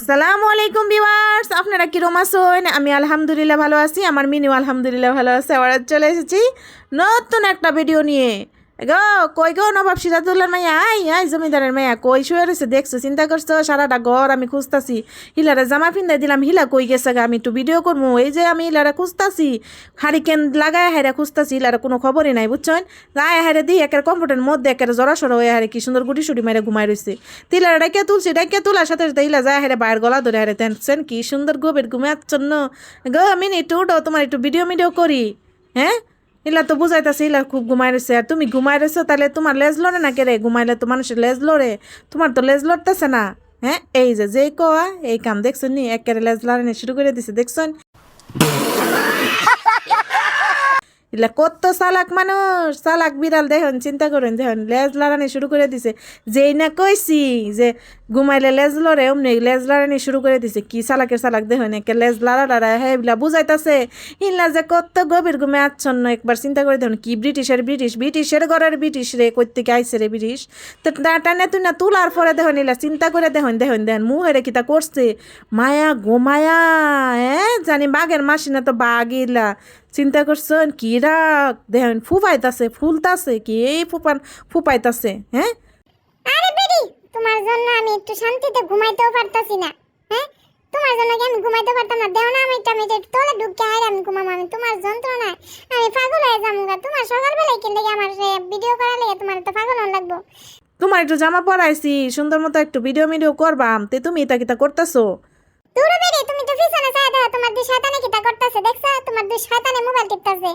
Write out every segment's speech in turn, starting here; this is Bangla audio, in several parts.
আসসালামু আলাইকুম ভিউয়ার্স, আপনারা কিরকম আছেন? আমি আলহামদুলিল্লাহ ভালো আছি। আমার মিনিও আলহামদুলিল্লাহ ভালো আছে। আবার চলে এসেছি নতুন একটা ভিডিও নিয়ে। গো কই গো নবাব সিরাজুল্লাহর মাইয়া, আই জমিদারের মাইয়া কই শুয়ে রয়েছে দেখছো? চিন্তা করছো? সারাটা ঘর আমি খুঁজতাছি, হিলারে জামা পিন্দাই দিলাম, হিলা কই গেছে গা? আমি একটু ভিডিও করবো, এই যে আমি হিলারে খুঁজতাছি, হারিকেন লাগায় হাইরা খুঁজতাছি, হিলারে কোনো খবরই নাই বুঝছেন। গায়ে হাইরে দিই একের কম্পিউটারের মধ্যে একের জড়াসড় হয়ে হারে কি সুন্দর গুটি সুটি মারে ঘুমাই রয়েছে। তিলারে ডাইকে তুলছি, ডাইকে তোলার সাথে সাথে হিলা যায় হারে বাইরের গলা ধরে হারে তেনছেন কি সুন্দর গভীর ঘুমে আচ্ছন্ন। গো মিনি একটু উঠো, তোমার একটু ভিডিও করি। হ্যাঁ, ইলা তো বুঝাইতেছে ইলা খুব ঘুমাই রয়েছে, আর তুমি ঘুমাই রয়েছো, তাহলে তোমার লেজ লড়ে না কেরে? ঘুমাইলে তো মানুষের লেজ লড়ে, তোমার তো লেজ লড়তেছে না। হ্যাঁ, এই যে কোয়া এই কাম দেখছেন নি, একেবারে লেজ লড়ানি শুরু করে দিছে দেখছেন। এলা কত চালাক মানুষ, চালাক বিড়াল দেখুন, চিন্তা করেন দেখুন, লেজ লড়ানি শুরু করে দিছে। যেই না কইছি যে ঘুমাইলে লেজ লড়ে, অমনি লেজ লড়ানি শুরু করে দিছে। কি চালাকের চালাক দেখুন, একে লেজ লড়া হ্যাঁ এগুলা বুঝাইতেছে। ইনলা যে কত গভীর ঘুমে আচ্ছন্ন, একবার চিন্তা করে দেখুন। কি ব্রিটিশের ঘরের ব্রিটিশ রে, কই থেকে আইসে রে ব্রিটিশ? তো টানে তুই না তুলার পরে দেখুন, ইলা চিন্তা করে দেখুন মুহেরে কিতা করছে। মায়া গোমায়া, হ্যাঁ জানি বাঘের মাসি না তো বাঘ। ইলা চিন্তা করছেন কি রাগ দেখেন, ফুপাইতাছে ফুলতাছে কি এই ফুপাইতাছে। হ্যাঁ আরে বেডি, তোমার জন্য আমি একটু শান্তিতে ঘুমাইতেও পারতাছি না। হ্যাঁ, তোমার জন্য কি আমি ঘুমাইতে পারতাম না? দেও না, আমি তোলে ঢুকে আইরা আমি ঘুমাবো। আমি তোমার যন্ত্রণায় আমি পাগল হয়ে যাবো গা। তোমার সকালবেলায় কিনলে আমার ভিডিও করা লাগে, তোমার তো পাগল হন লাগবো। তোমার একটু জামা পরাইছি, সুন্দর মতো একটু ভিডিও করবাম, তে তুমি এটা কিতা করতেছো? দূরে বেডি, তুমি তো পিছনে চাই দাও, তোমার দুই শয়তানে কিতা করতেছে দেখছো? তোমার দুই শয়তানে মোবাইল টিপতাছে।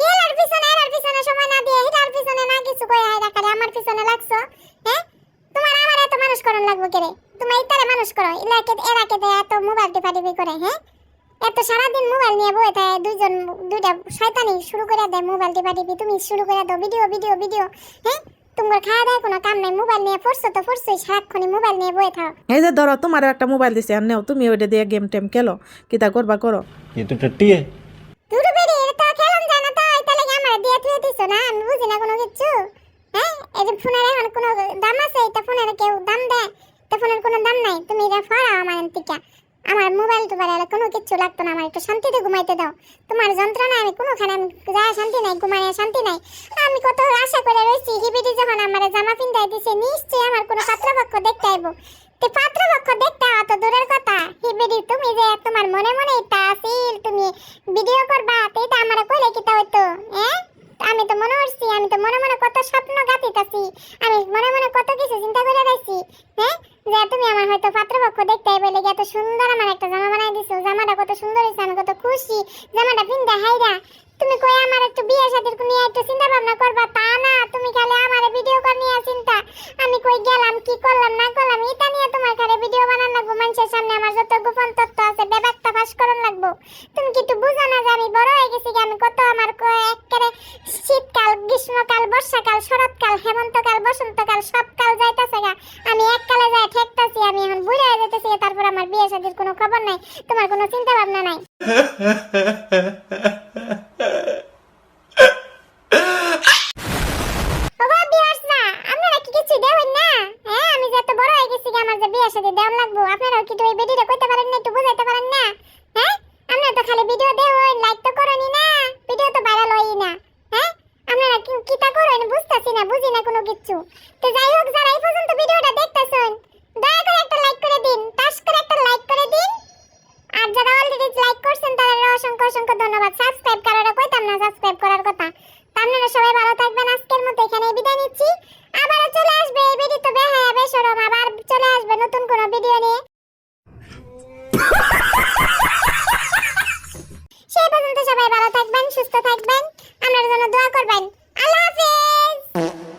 এর পিছনে সময় না দিয়ে হিলার পিছনে না কিছু কই আইরা করে আমার পিছনে লাগছো। হ্যাঁ, তোমার আমার এত মানুষ করন লাগবো কেরে? তুমি ইতারে মানুষ করো, এরাকে দেয় এত মোবাইল টিপাটিপি করে। হ্যাঁ, এত সারাদিন মোবাইল নিয়ে বসে থাকে, দুইটা শয়তানি শুরু করে দেয় মোবাইল টিপাটিপি। তুমি শুরু করে দাও ভিডিও। হ্যাঁ, তোমার খাওয়া দাওয়া কোনো কাম নাই, মোবাইল নিয়ে পড়ছোই সারাক্ষণই মোবাইল নিয়ে বসে থাও। এই যে ধরো তোমার একটা মোবাইল দিছে, আর নেও তুমি ওইটা দিয়ে গেম টেম খেলো, কিতা করবা করো। ये तो टट्टी है। দুটো বেরি এটা খেলাম যায় না, তো এটা লাগে আমার দিয়ে থুয়ে দিছো না, আমি বুঝি না কোনো কিছু। হ্যাঁ, এই যে ফোনের এখন কোনো দাম আছে? এটা ফোনের কেউ দাম দেয়? এটা ফোনের কোনো দাম নাই, তুমি এটা ফাড়াও আমার থেকে। আমার মোবাইল তো বাড়ালে কোনো কিছু লাগতো না, আমার একটু শান্তিতে ঘুমাইতে দাও। তোমার যন্ত্রণা আমি কোনোখানে আমি যা শান্তি নাই, ঘুমায় শান্তি নাই। আমি কত আশা করে রয়েছি, হিবিটি যখন আমার জামা পিন্দাই দিছে, নিশ্চয়ই আমার কোনো পাত্রপক্ষ দেখতে আইব। তে পাত্রপক্ষ দেখতে অত দূরের কথা, হিবিটি তুমি যে তোমার মনে এটা আসিল, তুমি ভিডিও করবা, এটা আমার কইলে কিতা হইতো? হ্যাঁ, আমি তো মনে করছি, আমি তো মনে কত স্বপ্ন গাতিতাছি, আমি মনে কত কিছু চিন্তা করে রাখছি। হ্যাঁ, যে তুমি আমার হয়তো পাত্রপক্ষ দেখতে আইবে লেগে এত সুন্দর আমার একটা জামা বানাই দিছো। জামাটা কত সুন্দর হইছে, আমি কত খুশি। জামাটা পিন্দা হাইরা তুমি কই আমার একটু বিয়ে শাদীর নিয়ে একটু চিন্তা ভাবনা করবা, তা না, তুমি খালি আমার ভিডিও কর নিয়ে চিন্তা। আমি কই গেলাম, কি করলাম না করলাম, এটা নিয়ে তোমার খালি ভিডিও বানান লাগবো। মানুষের সামনে আমার যত গোপন তথ্য আছে বেবাকটা ফাঁস করন লাগবো। তুমি কি একটু বুঝো না যে আমি বড় হয়ে গেছি? আমি কত আমার একেবারে শীতকাল, গ্রীষ্মকাল, বর্ষাকাল, শরৎকাল, হেমন্তকাল, বসন্তকাল সব কাল যাইতাছে গা, আমি এক কালে যাই ঠেকতাছি। আমি এখন বুড়া হয়ে যেতেছি, তারপর আমার বিয়ে শাদীর কোনো খবর নাই, তোমার কোনো চিন্তা ভাবনা নাই। আপনারাও কি এই ভিডিওটা কইতে পারেন না, একটু বুঝাইতে পারেন না? হ্যাঁ, আপনারা তো খালি ভিডিও দেও, লাইক তো করনি না, ভিডিও তো ভাইরাল হই না। হ্যাঁ, আপনারা কিটা করেন বুঝতাছি না, বুঝি না কোনো কিছু। তো যাই হোক, যারা এই পর্যন্ত ভিডিওটা দেখতেছেন, দয়া করে একটা লাইক করে দিন, টাস করে একটা লাইক করে দিন। আর যারা অলরেডি লাইক করছেন তাদের অসংখ্য ধন্যবাদ। সাবস্ক্রাইব করাটা কইতাম না, সাবস্ক্রাইব করার কথা। আপনারা সবাই ভালো থাকবেন। আজকের মতো এখানে বিদায় নিচ্ছি। আবার চলে আসবে এই ভিডিও তো বেহায়া বেশরম, আবার চলে আসবে নতুন কোনো ভিডিও নিয়ে। সেই পর্যন্ত সবাই ভালো থাকবেন, সুস্থ থাকবেন, আমার জন্য দোয়া করবেন। আল্লাহ হাফেজ।